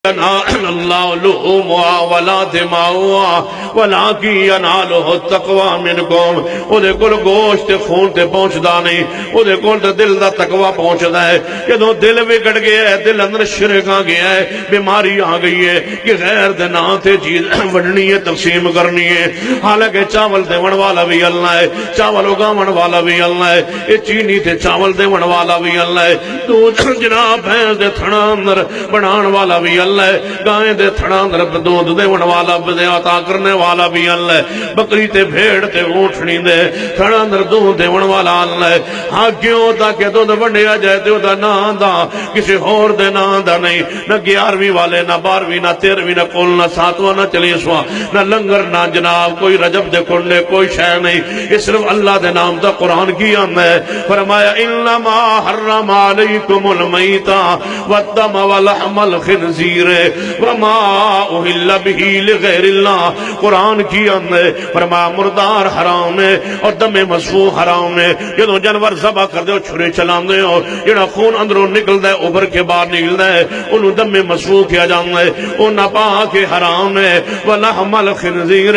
اللہ لحومها ولا دماؤها ولكن يناله التقوى منكم. او دے کول گوشت خون تے پہنچدا نہیں، او دے کول تے دل دا تقوی پہنچدا ہے. جدوں دل بگڑ گیا ہے، دل اندر شرک آ گیا ہے، بیماری آ گئی ہے کہ غیر دے نام تے چیز وڈنی ہے، تقسیم کرنی ہے. حالانکہ چاول دیون والا بھی اللہ ہے، چاول اگاون والا بھی اللہ ہے، اے چینی تے چاول دیون والا بھی اللہ ہے، دودھ جناب بھینس دے تھڑا اندر بنان والا بھی اللہ ہے، گائے دے تھڑا اندر دودھ دیون والا عطا کرنے والا بھی اللہ ہے، بکری تے بھیڑ تے اونٹنی دے تھڑا اندر دودھ دیون والا اللہ ہے. ہاں کیوں تاکہ دودھ ونڈیا جائے تے دا نام دا کسی اور دے نام دا نہیں، نہ 11ویں والے، نہ 12ویں، نہ 13ویں، نہ کول، نہ 7واں، نہ 40واں، نہ لنگر، نہ جناب کوئی رجب دے کنڈے، کوئی شے نہیں. یہ صرف اللہ دے نام دا قرآن کی آمد ہے. فرمایا انما حرم علیکم المیتہ والدم ولحم الخنزیر وما اہل بہ لغیر اللہ. قرآن کی آمد ہے. فرمایا مردار حرام ہے اور دم مسفوح حرام ہے. جدوں جانور ذبح کر دے چھرے چلاندے ہو، جڑا خون اندروں نکلدا ہے ابھر کے باہر نکلدا ہے، انہوں دم مسفوح کیا جاندا ہے، او ناپاک حرام ہے. ولحم الخنزیر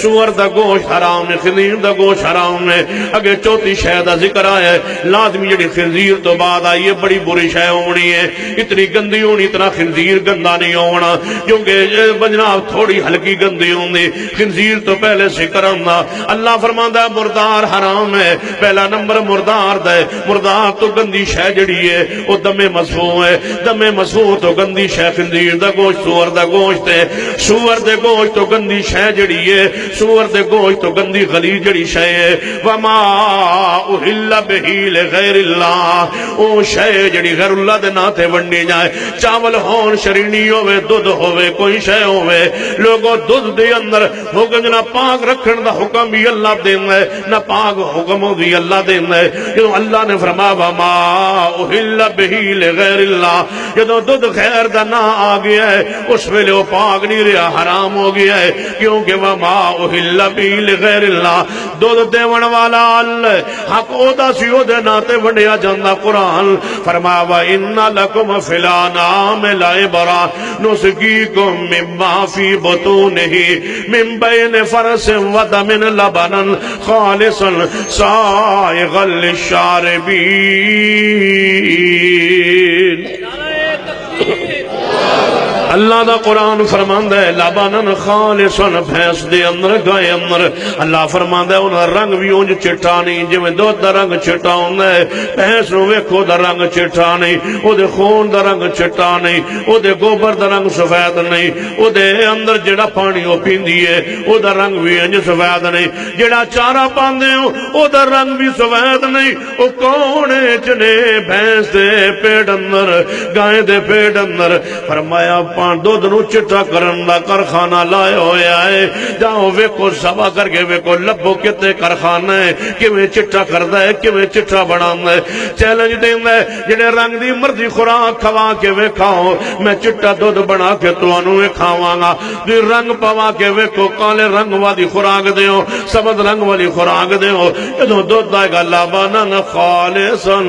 سور دا گوشت حرام ہے، خنزیر دا گوشت حرام ہے. اگے چوتھی شے دا ذکر آیا ہے، لازمی جڑی خنزیر تو بعد آئی ہے بڑی بری شے ہونی ہے، اتنی گندی ہونی، اتنا خنزیر گندا نہیں ہونا، کیونکہ جناب تھوڑی ہلکی گندی ہوندی، خنزیر تو پہلے ذکر آندا. اللہ فرماندا ہے مردار حرام ہے. پہلا نمبر مردار دا ہے. مردار تو گندی شے جڑی ہے وہ دم مسفوح ہے. دم مسفوح تو گندی شے خنزیر دا گوشت، سور دا گوشت ہے. سور دے گوشت تو گندی شے جڑی ہے، سور دے گوشت تو گندی غلیظ جڑی شے ہے. وما اہل بہ لغیر اللہ، او شے جڑی غیر اللہ دے نا تے ونڈی جائے. چاول ہون، شرینی ہوے، دودھ ہوے، کوئی شے ہوے، لوگوں دودھ دے اندر حکم نہ پاک رکھن دا حکم بھی اللہ دیندا ہے، نہ پاک حکم بھی اللہ دیندا ہے. جدوں اللہ نے فرمایا وما اہل بہ لغیر اللہ، جدوں دودھ غیر دا نا آ گیا ہے اس ویلے وہ پاک نہیں رہا، حرام ہو گیا ہے. کیونکہ وما اہل بہ لغیر اللہ، دودھ دیون والا اللہ، حق او دا سی او دے نا تے ونڈیا جاندا. قرآن فرمایا وَإِنَّ لَكُمْ فِي الْأَنْعَامِ لَعِبْرَةً نُسْقِيكُم مِّمَّا فِي بُطُونِهِ مِن بَيْنِ فَرْثٍ وَدَمٍ لَبَنًا خَالِصًا سَائِغًا لِلشَّارِبِينَ. اللہ دا قرآن فرماندا ہے لبنن خالصن، بھینس دے اندر، گائے اندر. اللہ فرماندا ہے انہاں رنگ بھی اونج چٹا نہیں جویں دودھ دا رنگ چٹا ہوندا ہے. بھینس نو ویکھو دا رنگ چٹا نہیں، او دے خون دا رنگ چٹا نہیں، او دے گوبر دا رنگ سفید نہیں، او دے اندر جڑا پانی او پیندی ہے او دا رنگ بھی انج سفید نہیں، جڑا چارہ پاندے ہو او دا رنگ بھی سفید نہیں. او کونے چنے بھینس دے پیٹ اندر، گائے دے پیٹ اندر. فرمایا دودھ نو چٹا کرن دا کارخانہ لائے ہویا ہے. جاؤ ویکو سبا کر کے ویکو لبو کتے کارخانہ ہے کیویں چٹا کردا ہے، کیویں چٹا بناوندا ہے. چیلنج دیندا ہے جڑے رنگ دی مرضی خوراک کھوا کے ویکھاؤ، میں چٹا دودھ بنا کے تانوں کھاواں گا. دی رنگ پوا کے ویکھو، کالے رنگ والی خوراک دیو، سبز رنگ والی خوراک دیو. جدوں دودھ آئے گا لبنن خالصن،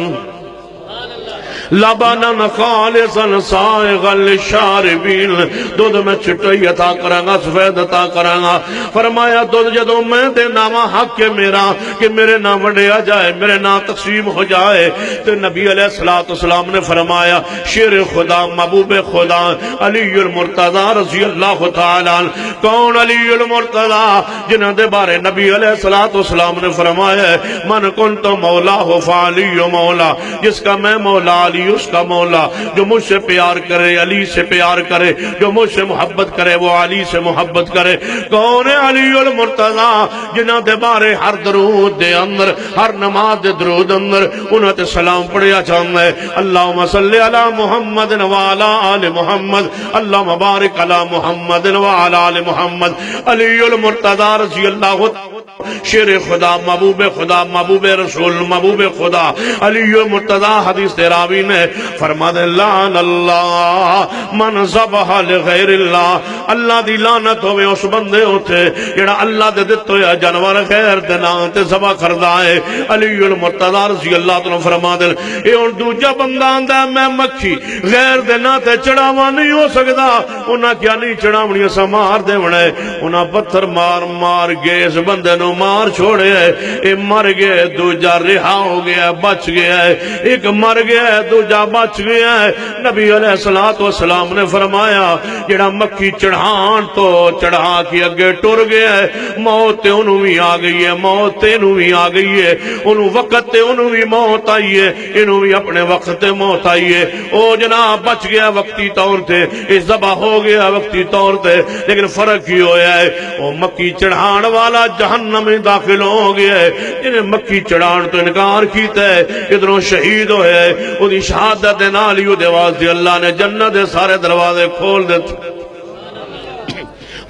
لبنن خالصا سائغا للشاربین، دودھ میں چٹائی عطا کراں گا، سفید عطا کراں گا. فرمایا دودھ جدوں میں دے نامہ حق ہے میرا کہ میرے نام ونڈیا جائے، میرے نام تقسیم ہو جائے. تو نبی علیہ السلام نے فرمایا شیر خدا، محبوب خدا علی المرتضی رضی اللہ تعالی عنہ. کون علی المرتضی؟ جنہاں دے بارے نبی علیہ السلام نے فرمایا من کنت مولا ہو فعلی مولا، جس کا میں مولا علی اس کا مولا. جو مجھ سے پیار کرے علی سے پیار کرے، جو مجھ سے محبت کرے وہ علی سے محبت کرے. کون ہے علی المرتضی؟ جنہاں دے بارے ہر درود دے اندر، ہر نماز دے درود اندر انہاں تے سلام پڑھیا جاندا ہے. اللہم صلی علی محمد وعلی آل محمد، اللہم بارک علی محمد وعلی آل محمد. علی المرتضی رضی اللہ تعالی شیر خدا، محبوب خدا، محبوب رسول، محبوب خدا علی المرتضی. حدیث راوی نے فرما دے لعن اللہ من ذبح لغیر اللہ، اللہ دی لعنت ہوئے اس بندے ہوتے جڑا اللہ دے دت ہویا جانور غیر دے نام تے ذبح کردا ہے۔ علی المرتضی رضی اللہ تعالی فرما دے اے ہن دوجا بندہ آندا ہے میں مکھی غیر دے نام تے چڑھاوا نہیں ہو سکدا، انہاں کیا نہیں چڑھاونی اساں مار دیونا ہے، انہاں پتھر مار مار کے اس بندے نو مار چھوڑے ہے، اے مر گئے، دوجا رہا ہو گیا بچ گیا ہے، ایک مر گیا ہے دوجا بچ گیا ہے۔ نبی علیہ السلام نے فرمایا جڑا مکھی چڑھان تو چڑھا کے اگے ٹر گیا ہے، موت تے انہوں بھی آ گئی ہے، موت تے انہوں بھی آ گئی ہے، انہوں وقت تے انہوں بھی موت آئی ہے، انہوں بھی اپنے وقت تے موت آئی ہے۔ او جناب بچ گیا وقتی طور تے، اس ذبح ہو گیا وقتی طور تے، لیکن فرق ہی ہویا ہے وہ مکھی چڑھان والا جہنم میں داخل ہو گیا ہے، انہیں مکھی چڑھان تو انکار کیتا ہے، ادھروں شہید ہویا ہے، انہی شہادت نالی او دیواز دی اللہ نے جنت دے سارے دروازے کھول دیتے۔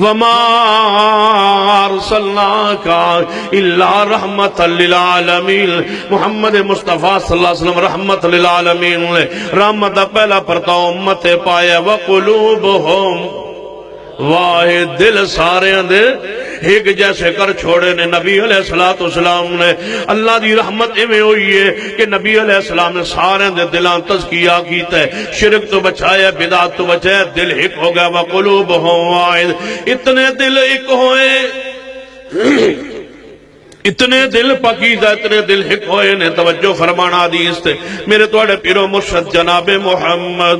وَمَا أَرْسَلْنَاكَ إِلَّا رَحْمَةً لِلْعَالَمِينَ، محمد مصطفیٰ صلی اللہ علیہ وسلم رحمت للعالمین نے رحمت پہلا پرتا امت پایا۔ وَقُلُوبُهُمْ واحد، دل سارے دے ایک جیسے کر چھوڑے نے۔ نبی علیہ السلام نے اللہ دی رحمت ایویں ہوئی ہے کہ نبی علیہ السلام نے سارے دے دلان تزکیہ کیتا ہے، شرک تو بچایا، بدعت تو بچایا، دل ایک ہو گیا۔ وَقُلُوبُهُمْ واحد، اتنے دل ایک ہوئے، اتنے دل پاکیزہ، اتنے دل ایک ہوئے نے۔ توجہ فرمانا حدیث تے میرے توڑے پیرو مرشد جناب محمد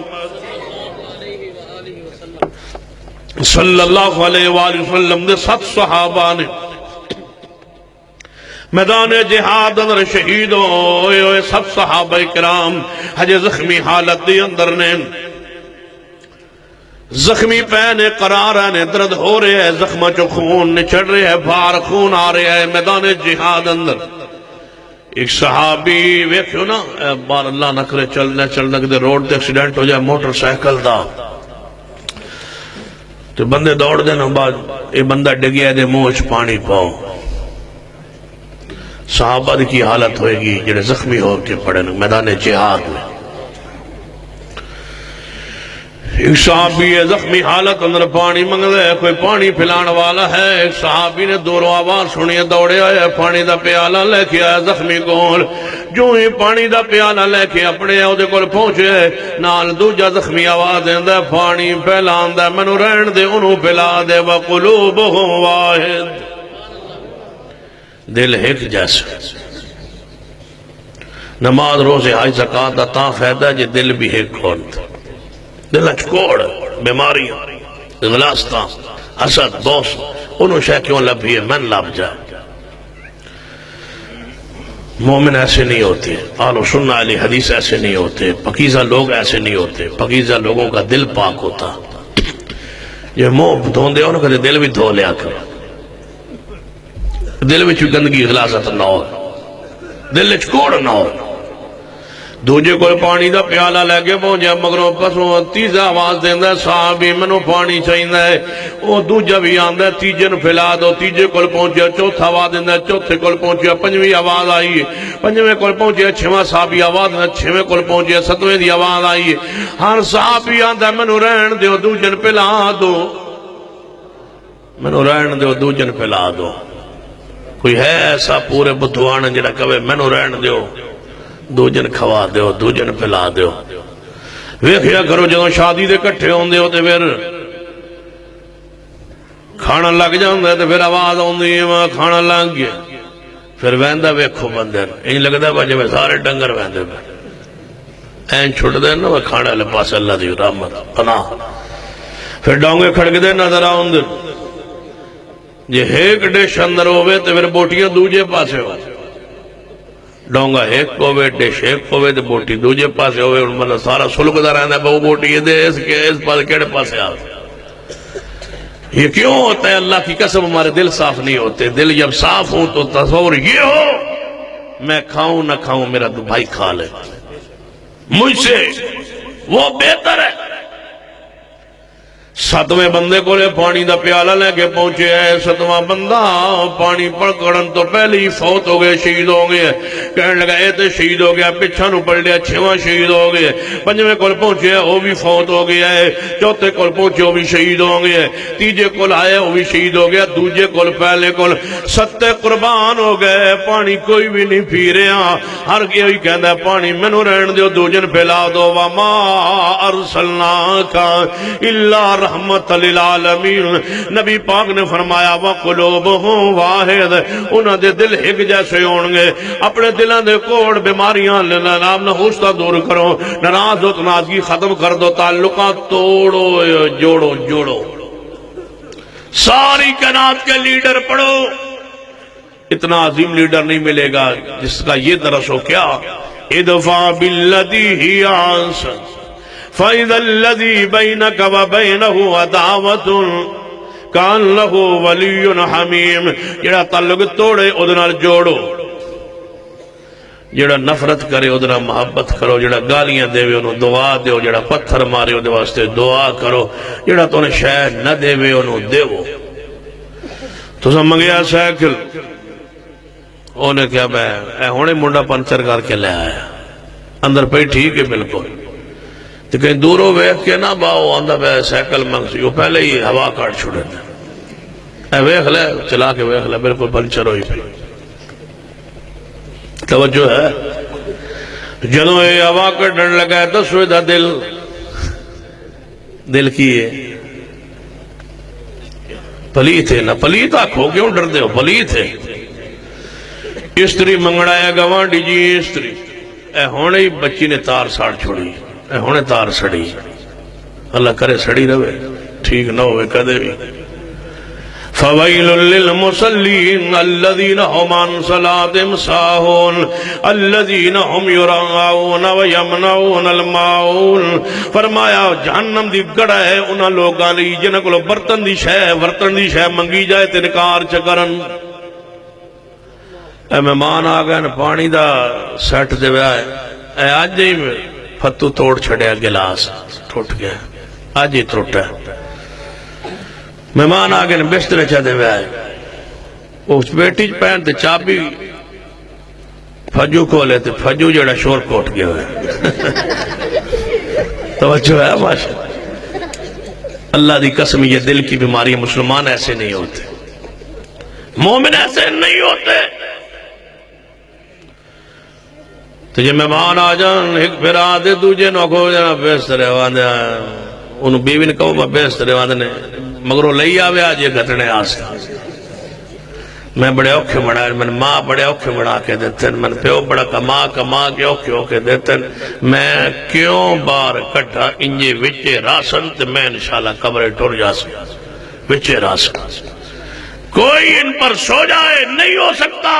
صلی اللہ علیہ وآلہ وسلم دے 7 صحابہ نے میدان جہاد اندر شہید ہوئے ہوئے، 7 صحابہ کرام حجے زخمی حالت دی اندر نے، زخمی پہنے قرار ہے، درد ہو رہے ہے، زخمہ چو خون نچڑ رہے ہے، بھار خون آ رہے ہے میدان جہاد اندر۔ ایک صحابی ویکھو نا، بار اللہ نہ کرے چلنے کے روڈ تے ایکسیڈنٹ ہو جائے موٹر سائیکل دا تو بندے دوڑ دینا بعد یہ بندہ ڈگیا دے موچ پانی پاؤ، صحابہ کی حالت ہوئے گی جنہیں زخمی ہو کے پڑے میدان جہاد میں۔ ایک صحابی ہے زخمی حالت اندر پانی منگ ہے، کوئی پانی پھلان والا ہے، ایک صحابی نے دوروں آواز سنی دوڑے آیا، پانی دا پیالہ لے کے آیا زخمی کول، جو ہی پانی دا پیالہ لے کے اپنے اودے کول پہنچے نال دوجا زخمی آواز دیندہ پانی پھیلان دے، منو رہن دے انہوں پھیلا دے۔ وَقُلُوبُهُمْ واحد، دل ایک جیسے۔ نماز روزے حج زکاة دا تا فائدہ جے دل بھی ایک کھولتا، دل اچکوڑ، بیماریاں، اغلاستان، حسد، بوس، انہوں شاہ کیوں لبھی ہے من لب جائے۔ مومن ایسے نہیں ہوتے، آل و سنہ علی حدیث ایسے نہیں ہوتے، پاکیزہ لوگ ایسے نہیں ہوتے، پاکیزہ لوگوں کا دل پاک ہوتا۔ یہ منہ دھون دے انہوں کا دل بھی دھو لیا کرو، دل میں چو گندگی اغلاست نہ ہو، دل اچکوڑ نہ ہو۔ دوجے کوئی پانی دا پیالہ لے کے پہنچے مگروں پسوں تیزہ آواز دیندہ ہے صحابی منو پانی چاہیندہ ہے، وہ دوجہ بھی آندہ ہے تیجے نو پھیلا دو، تیجے کول پہنچے چوتھا آواز دیندہ ہے، چوتھے کول پہنچے پنجویں آواز آئی ہے، پنجویں کول پہنچے چھواں صحابی آواز دیندہ ہے، چھویں کول پہنچے ستویں دی آواز آئی ہے۔ ہر صحابی آندہ ہے منو رہن دیو دوجن پھیلا دو، منو رہن دیو دوجن پھیلا دو۔ کوئی ہے ایسا پورے بدھوان جڑا کہے منو رہن دیو دوجن کھوا دیو، دوجن پھیلا دیو۔ ویکھیا کرو جدوں شادی دے کٹھے ہوندے ہو تے پھر کھانا لگ جاندے تے پھر آواز آندی ہے کھانا لگ گیا، پھر ویندہ ویکھو بندے این لگدا ہے جویں سارے ڈنگر ویندے این چھٹ دے نا کھانے والے پاس اللہ دی رحمت پناہ، پھر ڈونگے کھڑک دے نظر آندے جے ایک ڈش اندر ہوئے تے پھر بوٹیاں دوجے پاسے ہو، ڈونگا ایک ہوئے ڈش ایک ہوئے تے بوٹی دوجے پاسے ہوئے، مطلب سارا سلکدہ رہنا ہے بہو بوٹی دے اس پاس کیڑے پاسے آتے۔ یہ کیوں ہوتا ہے؟ اللہ کی قسم ہمارے دل صاف نہیں ہوتے۔ دل جب صاف ہوں تو تصور یہ ہو میں کھاؤں نہ کھاؤں میرا تو بھائی کھا لے، مجھ سے وہ بہتر ہے۔ ستویں بندے کو لے پانی دا پیالہ لے کے پہنچے ہے، ستواں بندہ پانی پڑکڑن تو پہلے ہی فوت ہو گئے، شہید ہو گئے، کہنے لگا اے تے شہید ہو گیا، پچھا نو پڑھ لیا، چھواں شہید ہو گئے، پنجویں کول پہنچے ہے وہ بھی فوت ہو گیا ہے، چوتھے کول پہنچے وہ بھی شہید ہو گئے، تیجے کول آئے وہ بھی شہید ہو گیا، دوجے کول پہلے کول ستے قربان ہو گئے، پانی کوئی بھی نہیں پی رہا، ہر کوئی کہندا ہے پانی مینوں رہن دیو، دوجن پھیلا دو، وما ارسلناک الا رحمت للعالمین۔ نبی پاک نے فرمایا وقلوبہم واحد، انہاں دے دل ایک جیسے ہونگے، اپنے دلوں دے کوڑ بیماریاں نام نحوستہ دور کرو، ناراض و تنازعی ختم کر دو، تعلقات توڑو جوڑو جوڑو۔ ساری کائنات کے لیڈر پڑھو، اتنا عظیم لیڈر نہیں ملے گا جس کا یہ درس ہو کیا، ادفع بالذی ہی احسن فَإِذَا الَّذِي بَيْنَكَ وَبَيْنَهُ عَدَاوَةٌ كَأَنَّهُ وَلِيٌّ حَمِيمٌ۔ جڑا تعلق توڑے ادھے نال جوڑو، جڑا نفرت کرے ادھے نال محبت کرو، جڑا گالیاں دے انہوں دعا دیو، جڑا پتھر مارے ادھے واسطے دعا کرو، جڑا تو نے شے نہ دے انہوں دیو۔ تو سب منگیا سائیکل، انہیں کیا میں ہونے منڈا پنچر کر کے لے آیا، اندر پہ ٹھیک ہے بالکل، تو کہیں دوروں ویخ کے نہ باؤ آندہ بے سائیکل منگسی، وہ پہلے ہی ہوا کاٹ چھوڑے تھے، اے ویخ لے چلا کے ویخ لے بالکل پنچر ہوئی پہ۔ توجہ ہے، جنہوں یہ ہوا کٹن لگا ہے دسویں دا دل کی ہے پلیت ہے، نہ پلیت آنکھو کیوں ڈر دے ہو، پلیت ہے۔ استری منگڑا ہے گوانڈی جی استری، اے ہونے ہی بچی نے تار ساڑ چھوڑی، اے ہونے تار سڑی، اللہ کرے سڑی رہے ٹھیک نہ ہوئے کدے بھی۔ فویل للمصلین الذین هم عن صلاتهم ساہون الذین هم یراؤون ویمنعون الماعون۔ فرمایا جہنم دی گڑا ہے انہاں لوگاں لئی جنہاں کولوں برتن دی شے منگی جائے تے انکار چکرن۔ اے مہمان آ گئے پانی دا سیٹ دے ویا ہے، اے آج ہی فتو توڑ چھڑیا گلاس ٹوٹ گیا، آج ہی ٹوٹا ہے۔ مہمان آگے نے بستر چاہ دے ہوئے آئے، اس بیٹی پہن تے چابی فجو کھولے تے فجو جڑا شور کوٹ گیا ہوئے۔ توجہ ہے ماشاء اللہ دی قسم، یہ دل کی بیماری، مسلمان ایسے نہیں ہوتے، مومن ایسے نہیں ہوتے۔ تو یہ مہمان آ جان ایک پھر آدھے دوجے نوکو جانا بیسترے واندے آئے، انہوں بیوی نے کہو میں بیسترے واندے نے مگروں لئی آوے آج یہ گھٹنے آستے، میں بڑے اوکھے بڑھا، میں ماں بڑے اوکھے بڑھا کے دیتے ہیں، میں پیو بڑا کما کے اوکھے دیتے ہیں، میں کیوں بار کٹھا انجے وچے راسن تے میں انشاءاللہ قبرے ٹور جا سکتا، وچے راسن کوئی ان پر سو جائے نہیں ہو سکتا۔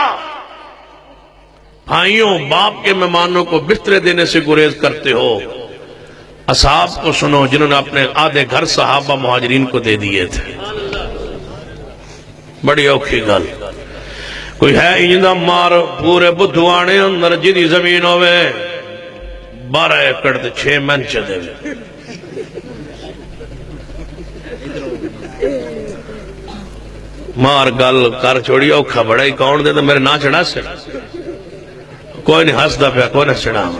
بھائیوں باپ کے مہمانوں کو بسترے دینے سے گریز کرتے ہو، اصحاب کو سنو جنہوں نے اپنے آدھے گھر صحابہ مہاجرین کو دے دیے تھے، بڑی اوکھی گل۔ کوئی ہے انجدہ مار پورے بدھوانے اندر جدی زمین ہوئے 12 ایکڑ تے 6 منچ دے ہوئے، مار گل کر چھوڑی اوکھا بڑا ہی کون دے تو میرے نہ چڑھا سے کوئی نہیں ہس دا پیا، کوئی نہ چڑھا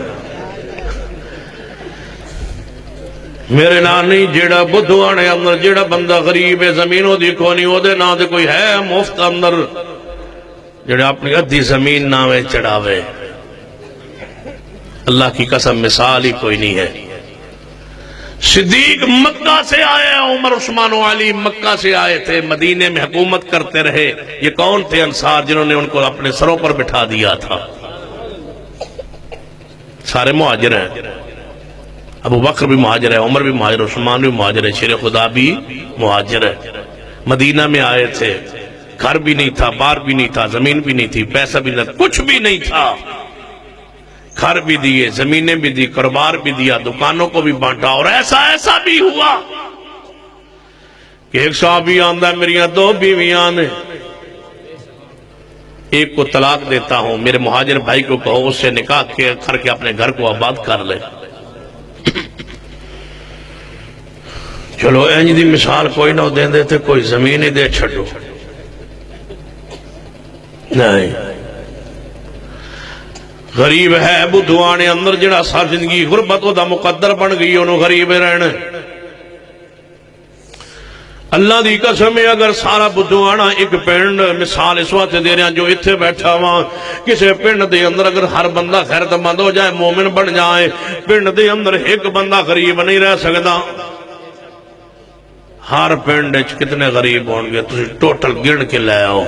میرے نام نہیں، جیڑا بدھوانے اندر جیڑا بندہ غریب ہے زمینوں دی کونی ہو دے نہ دے کوئی ہے مفت اندر جیڑا اپنی ادھی زمین نامے چڑھاوے، اللہ کی قسم مثال ہی کوئی نہیں ہے۔ صدیق مکہ سے آئے، عمر عثمان و علی مکہ سے آئے تھے، مدینے میں حکومت کرتے رہے۔ یہ کون تھے انصار جنہوں نے ان کو اپنے سروں پر بٹھا دیا تھا؟ سارے مہاجر ہیں، ابو بکر بھی مہاجر ہے، عمر بھی مہاجر، عثمان بھی مہاجر ہے، شیر خدا بھی مہاجر ہے۔ مدینہ میں آئے تھے، گھر بھی نہیں تھا، بار بھی نہیں تھا، زمین بھی نہیں تھی، پیسہ بھی نہیں تھا، کچھ بھی نہیں تھا، گھر بھی دیے، زمینیں بھی دی، کاروبار بھی دیا، دکانوں کو بھی بانٹا، اور ایسا بھی ہوا کہ ایک صحابی آندہ میریاں 2 بیویاں نے، ایک کو طلاق دیتا ہوں، میرے مہاجر بھائی کو کہو اس سے نکاح کر کے اپنے گھر کو آباد کر لے۔ چلو اینج دی مثال کوئی نہ دیں دے تھے کوئی زمین ہی دے چھڑو نہیں غریب ہے بدھوانے اندر جڑا سار زندگی غربت دا مقدر بن گئی انہوں غریب رہنے اللہ دی قسم ہے اگر سارا بدھوانا ایک پنڈ مثال اس وقت دے رہے ہیں جو اتھے بیٹھا ہوا کسے پنڈ دے اندر اگر ہر بندہ خیرت مند ہو جائے مومن بن جائے پنڈ دے اندر ایک بندہ غریب نہیں رہ سکتا ہر پنڈ کتنے غریب ہوں گے تسی ٹوٹل گن کے لے آؤ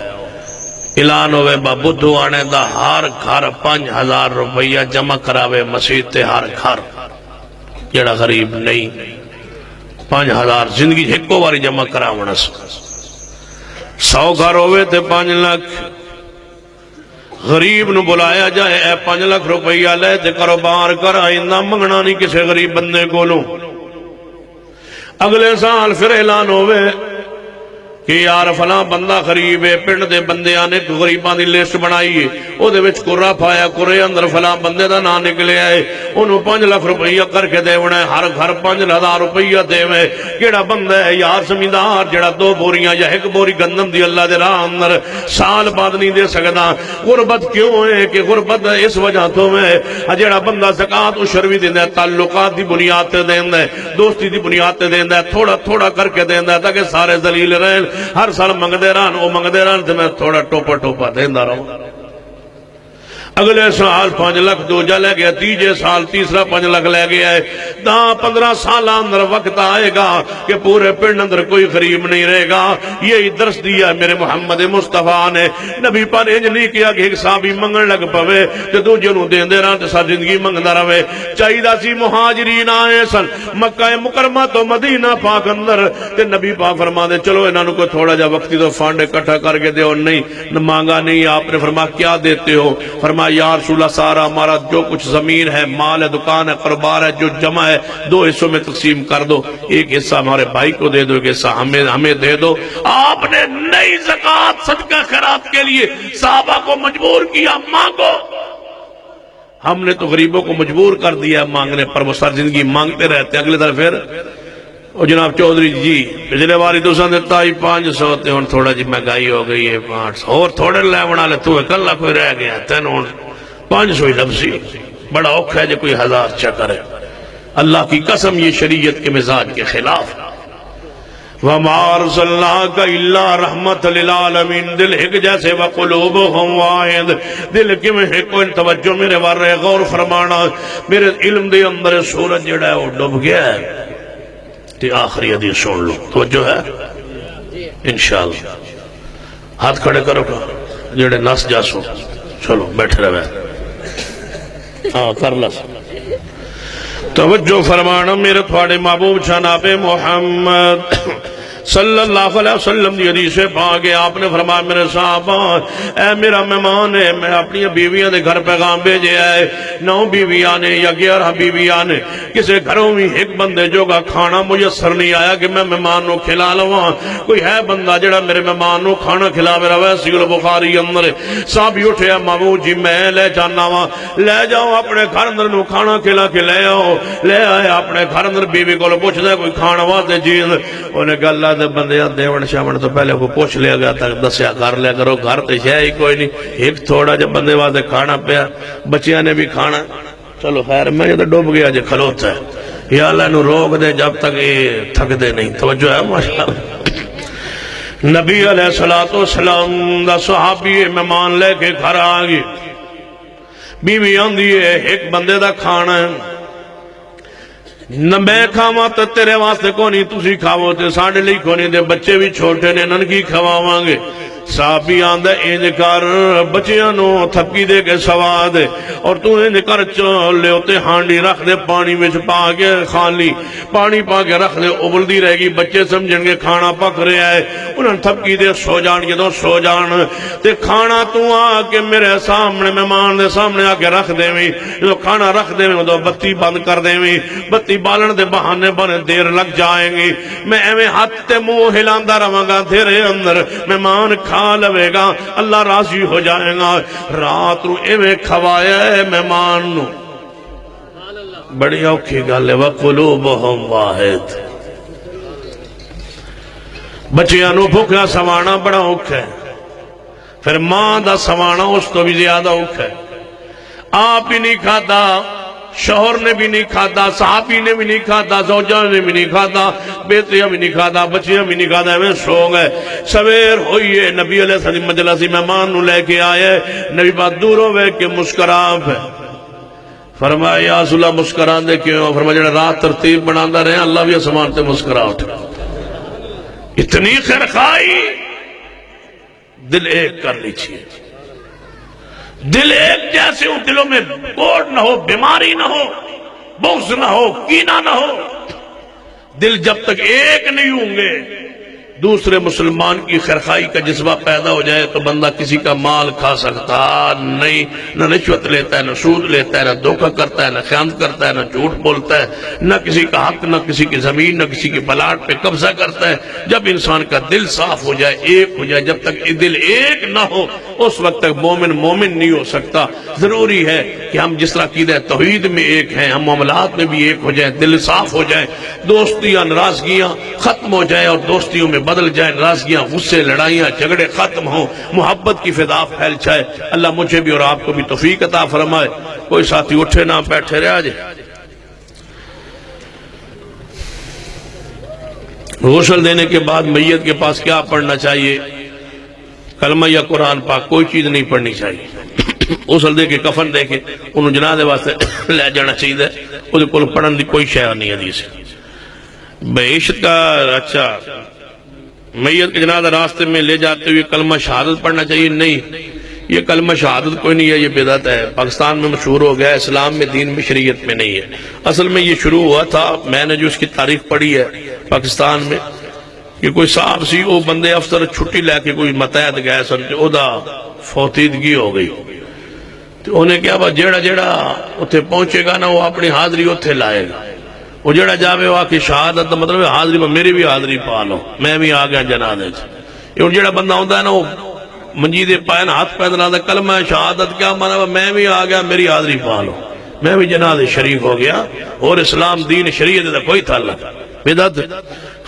اعلان ہوئے با بدھوانے دا ہر گھر 5,000 روپیہ جمع کراوے مسجد تے ہر گھر جڑا غریب نہیں 5,000 زندگی ہکو باری جمع کراونا 100 گھر ہوئے تھے 5 لاکھ غریب نو بلایا جائے اے 5 لاکھ روپیہ لے تے کاروبار کر آئندہ منگنا نہیں کسے غریب بندے کو لوں اگلے سال پھر اعلان ہوئے کہ یار فلاں بندہ غریب ہے پنڈ دے بندے آنے غریبان دی لیسٹ بنائیے او دے وچ قرہ پایا قرے اندر فلاں بندے دا نام نکلے آئے انہوں 5 لاکھ روپیہ کر کے دے ونے ہر گھر 5,000 روپیہ دے وے کیڑا بندہ ہے یار زمیندار جڑا 2 بوریاں یا 1 بوری گندم دی اللہ دے راہ اندر سال بعد نہیں دے سکتا غربت کیوں ہے کہ غربت اس وجہ تو میں جڑا بندہ زکاة و شروی دیندہ ہے تعلقات دی بنیاد تے دیندہ ہے دوستی دی بنیاد تے دیندہ ہے تھوڑا تھوڑا کر کے دیندہ ہے تاکہ سارے ذلیل رہیں ہر سال منگدے رہن وہ منگدے رہن تو میں تھوڑا ٹوپا دیندہ رہوں اگلے سال 5 لاکھ دوجہ لے گیا تیجے سال تیسرا 5 لاکھ لے گیا ہے 15 سال اندر وقت آئے گا کہ پورے پنڈ اندر کوئی غریب نہیں رہے گا یہی درس دیا میرے محمد مصطفیٰ نے نبی پر انج نہیں کیا کہ ایک صحابی منگن لگ پوے تو دوجہ نو دین دے رہاں تو سب زندگی منگدہ رہے چاہیدہ سی مہاجرین آئے سن مکہ مکرمہ تو مدینہ پاک اندر تے نبی پاک فرما دے چلو انہوں کو تھوڑا جا وقتی تو فانڈ اکٹھا کر کے دے اور نہیں مانگا نہیں آپ نے فرما کیا دیتے ہو فرما یا رسول اللہ سارا ہمارا جو کچھ زمین ہے مال ہے دکان ہے کاروبار ہے جو جمع ہے 2 حصوں میں تقسیم کر دو ایک حصہ ہمارے بھائی کو دے دو ایک حصہ ہمیں دے دو آپ نے نئی زکاة صدقہ خیرات کے لیے صحابہ کو مجبور کیا مانگو ہم نے تو غریبوں کو مجبور کر دیا مانگنے پر وہ سر زندگی مانگتے رہتے اگلے طرف پھر جناب چودھری جی پچھلے باری تو سن دیتا ہی 500 تے ہون تھوڑا جی مہنگائی ہو گئی ہے 500 اور تھوڑے لے بنا لے تو کلا کوئی رہ گیا تین ہون 500 ہی لفظی بڑا اوکھ ہے جو کوئی 1000 چکر ہے اللہ کی قسم یہ شریعت کے مزاج کے خلاف وَمَا أَرْسَلْنَاكَ إِلَّا رَحْمَةً لِلْعَالَمِينَ دل ہک جیسے وَقُلُوبُهُمْ وَاحِدٌ دل کے میں ہکو ان توجہ میرے وارے غور فرمانا میرے علم دے اندر سورج جڑا ہے وہ ڈب گیا ہے تی آخری حدیث سن لو توجہ ہے انشاءاللہ ہاتھ کھڑے کرو گا جڑے نس جاسو چلو بیٹھے رہے کر لس توجہ فرمانا میرے تھوڑے محبوب جناب محمد صلی اللہ علیہ وسلم دی حدیث پاک آپ نے فرمایا میرے صحابہ اے میرا مہمان ہے میں اپنی بیویاں دے گھر پیغام بھیجے آئے 9 بیویاں نے یا 11 بیویاں نے کسے گھروں میں ایک بندے جو کا کھانا میسر نہیں آیا کہ میں مہمان نو کھلا لواں کوئی ہے بندہ جڑا میرے مہمان نو کھانا کھلا میرا ویسی البخاری اندر صاحب اٹھے محبوب جی میں لے جانا وا لے جاؤ اپنے گھر اندر نو کھانا کھلا کے لے آؤ لے آئے اپنے گھر اندر بیوی کو پوچھ دے کوئی کھانا واسطے چیز انہیں کہا اللہ دے بندے دیون شامن تو پہلے وہ پوچھ لیا گیا تک دسیا کر لیا کرو گھر تے ہے ہی کوئی نہیں ایک تھوڑا جب بندے واسطے کھانا پیا بچیاں نے بھی کھانا چلو خیر میں تو ڈوب گیا جے کھلوتا ہے یا اللہ نو روک دے جب تک یہ تھک دے نہیں توجہ ہے ماشاءاللہ نبی علیہ السلام دا صحابی مہمان لے کے گھر آگی بیوی آندھی ہے ایک بندے دا کھانا ہے نہ میں کھاواں تو تیرے واسطے کو نہیں تسی کھاو تے ساڑھے لئی کو نہیں دے بچے بھی چھوٹے نے ننکی کھواواں گے صحابی آندھا انج کر بچیاں نو تھپکی دے کے سوا دے اور تو انج کر چلے ہوتے ہانڈی رکھ دے پانی میں پا کے خالی پانی پا کے رکھ دے ابل دی رہے گی بچے سمجھن گے کھانا پک رہے آئے انہوں تھپکی دے سو جان جدو سو جان تے کھانا تو آ کے میرے سامنے مہمان دے سامنے آ کے رکھ دے میں جو کھانا رکھ دے میں تو بتی بند کر دے میں بتی بالن دے بہانے بنے دیر لگ جائیں گی میں ایویں ہاتھ تے منہ ہلاندہ رہاں گا تیرے اندر مہمان کھا لوے گا اللہ راضی ہو جائے گا رات رو ایویں کھوایا ہے مہمان نو بڑی اوکھی گالے وَقُلُوبُهُمْ وَاحِدٌ بچیاں نو بھوکا سوانا بڑا اوکھا ہے، پھر ماں دا سوانا اس تو بھی زیادہ اوکھا ہے۔ آپ ہی نہیں کھاتا، شوہر نے بھی نہیں کھاتا، صحابی نے بھی نہیں کھاتا، زوجہ نے بھی نہیں کھاتا، بیٹیاں بھی نہیں کھاتا، بچیاں بھی نہیں کھاتا، ہمیں سو گئے۔ سویر ہوئیے نبی علیہ السلام مجلسی مہمان نو لے کے آئے، نبی بات دور ہوئے کہ مسکران پہ فرمایا یا رسول اللہ مسکران دے کیوں؟ فرمایا جڑا رات ترتیب بناندہ رہے اللہ بھی اسمان تے مسکرا اٹھا۔ اتنی خیرخائی، دل ایک کر لیجئے، دل ایک جیسے ان دلوں میں کوڑ نہ ہو، بیماری نہ ہو، بغض نہ ہو، کینہ نہ ہو۔ دل جب تک ایک نہیں ہوں گے، دوسرے مسلمان کی خیرخائی کا جذبہ پیدا ہو جائے تو بندہ کسی کا مال کھا سکتا نہیں، نہ رشوت لیتا ہے، نہ سود لیتا ہے، نہ دھوکہ کرتا ہے، نہ خیانت کرتا ہے، نہ جھوٹ بولتا ہے، نہ کسی کا حق، نہ کسی کی زمین، نہ کسی کی پلاٹ پہ قبضہ کرتا ہے۔ جب انسان کا دل صاف ہو جائے، ایک ہو جائے، جب تک دل ایک نہ ہو اس وقت تک مومن نہیں ہو سکتا۔ ضروری ہے کہ ہم جس طرح عقیدہ توحید میں ایک ہیں، ہم معاملات میں بھی ایک ہو جائیں، دل صاف ہو جائیں، دوستیاں ناراضگیاں ختم ہو جائیں اور دوستیوں میں بدل جائیں، ناراضگیاں، غصے، لڑائیاں، جھگڑے ختم ہوں، محبت کی فضا پھیل جائے۔ اللہ مجھے بھی اور آپ کو بھی توفیق عطا فرمائے۔ کوئی ساتھی اٹھے نہ بیٹھے رہے آج۔ غسل دینے کے بعد میت کے پاس کیا پڑھنا چاہیے؟ کلمہ یا قرآن پاک، کوئی چیز نہیں پڑھنی چاہیے۔ غسل دے کے کفن دے کے انہوں جنازے واسطے لے جانا چاہیے، وہ کو پڑھن دی کوئی شے نہیں حدیث۔ بعشت کا اچھا میت کے جنازہ راستے میں لے جاتے ہوئے کلمہ شہادت پڑھنا چاہیے؟ نہیں، یہ کلمہ شہادت کوئی نہیں ہے، یہ بدعت ہے، پاکستان میں مشہور ہو گیا، اسلام میں، دین میں، شریعت میں نہیں ہے۔ اصل میں یہ شروع ہوا تھا، میں نے جو اس کی تاریخ پڑھی ہے پاکستان میں، کہ کوئی صاحب سی وہ بندے افسر چھٹی لے کے کوئی متحد گئے سن کہ او دا فوتیدگی ہو گئی، تو انہیں کیا با جیڑا اتھے پہنچے گا نا وہ اپنی حاضری اتھے لائے گا، وہ جڑا جاوے ہوا کہ شہادت مطلب حاضری میں میری بھی حاضری پا لو، میں بھی آگیا جنازے یہ جڑا بندہ ہوتا ہے نا وہ منجید پائن ہاتھ پہ دلاتا کلمہ شہادت کیا مانا میں بھی آگیا میری حاضری پا لو، میں بھی جنازے شریک ہو گیا۔ اور اسلام دین شریعت دا کوئی تعلق بدعت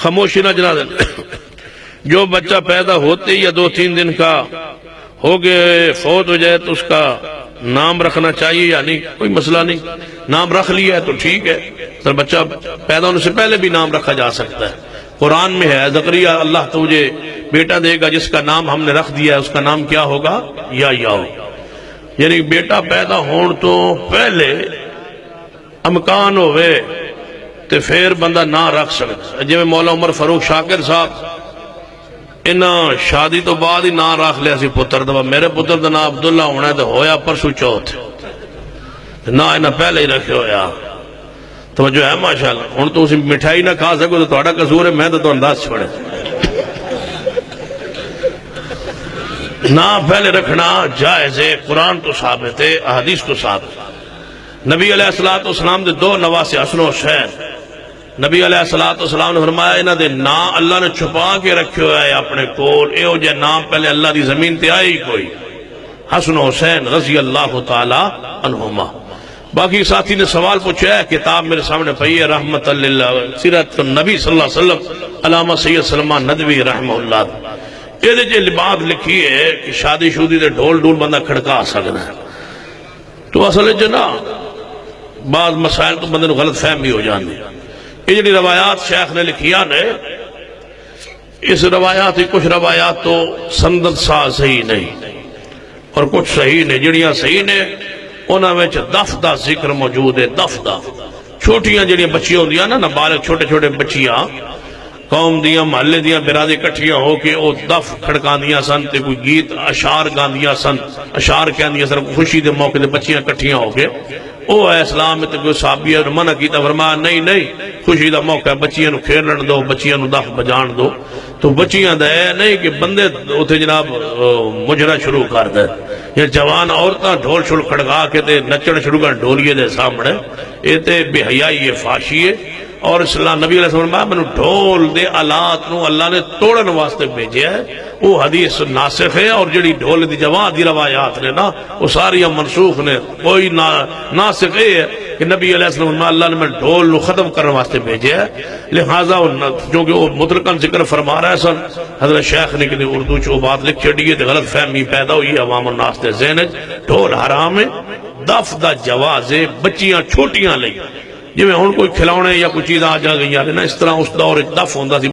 خاموشی نہ جنازے۔ جو بچہ پیدا ہوتے یا 2-3 دن کا ہو گئے فوت ہو جائے تو اس کا نام رکھنا چاہیے یا نہیں؟ کوئی مسئلہ نہیں، نام رکھ لیا ہے تو ٹھیک ہے، سر بچہ پیدا ہونے سے پہلے بھی نام رکھا جا سکتا ہے۔ قرآن میں ہے زکریا اللہ تجھے بیٹا دے گا جس کا نام ہم نے رکھ دیا ہے، اس کا نام کیا ہوگا؟ یاؤ، یعنی بیٹا پیدا ہون تو پہلے امکان ہوئے تو پھر بندہ نہ رکھ سکتا۔ جی میں مولا عمر فاروق شاکر صاحب انہاں شادی تو بعد ہی نام رکھ لیا سی پتر دا، میرے پتر دا نام عبداللہ ہونا ہے تو ہویا پرسو چوتھ، نہ انہاں پہلے ہی رکھے ہویا۔ توجہ ہے ماشاءاللہ، ہن تو اسی مٹھائی نہ کھا سکو تو تہاڈا قصور ہے، میں تو انداز چھوڑے۔ نام پہلے رکھنا جائز ہے، قرآن تو ثابت ہے، احادیث تو ثابت ہے۔ نبی علیہ السلام دے 2 نواسے حسن و حسین، نبی علیہ السلام نے فرمایا انہاں دے نام اللہ نے چھپا کے رکھے ہوئے ہے اپنے کول، اے ہو جے نام پہلے اللہ دی زمین تے آئی کوئی، حسن و حسین رضی اللہ تعالی عنہما۔ باقی ساتھی نے سوال پوچھا ہے، کتاب میرے سامنے پئی ہے رحمت اللہ سیرت النبی صلی اللہ علیہ وسلم علامہ سید سلمان ندوی رحمہ اللہ، یہ دے جے بات لکھی ہے کہ شادی شودی دے ڈھول بندہ کھڑکا سکنا ہے، تو اصل جنا بعض مسائل تو بندے غلط فہمی ہو جاندی۔ یہ جڑی روایات شیخ نے لکھیا نے، اس روایات ہی کچھ روایات تو سندت صحیح نہیں اور کچھ صحیح نے، جڑیاں صحیح نے انہاں وچ دف دا ذکر موجود ہے۔ دف دا چھوٹیاں جڑیاں بچیاں ہوندیاں نا نابالغ چھوٹے بچیاں قوم دیاں محلے دیاں برادری کٹھیاں ہو کے او دف کھڑکاندیاں سن تے کوئی گیت اشعار گاندیاں سن، اشعار کہندیاں سن خوشی دے موقع تے بچیاں کٹھیاں ہو کے، او ہے اسلام میں تے کوئی صحابی ہے منع کیتا، فرمایا نہیں خوشی دا موقع ہے بچیاں نو کھیلن دو، بچیاں نو دف بجان دو۔ تو بچیاں دا ہے نہیں کہ بندے اوتھے جناب مجرا شروع کر دے، یا جوان عورتاں ڈھول شل کھڑکا کے تے نچن شروع کر ڈولیے دے سامنے، اے تے بے حیائی ہے، فحاشی ہے۔ اور اسلام نبی علیہ السلام میں نے ڈھول دے آلات نو اللہ نے توڑن واسطے بھیجیا ہے، وہ حدیث ناسخ ہے، اور جڑی ڈھول دی جوان دی روایات نے نا وہ ساری منسوخ نے، کوئی ناسخ ہے کہ نبی علیہ السلام اللہ نے میں ڈھول نو ختم کرنے واسطے بھیجے ہے، لہذا جو کہ وہ مطلقاً ذکر فرما رہا ہے سن حضرت شیخ نے کہ اردو چو بات لکھ چڑی ہے تو غلط فہمی پیدا ہوئی ہے عوام الناس دے ذہن ڈھول حرام ہے، دف دا جواز ہے بچیاں چھوٹیاں لئی، جی میں ہن کوئی کھلاونے یا کوئی چیز آ جا گئی ہے نا اس طرح اس دور دف ہوندا سی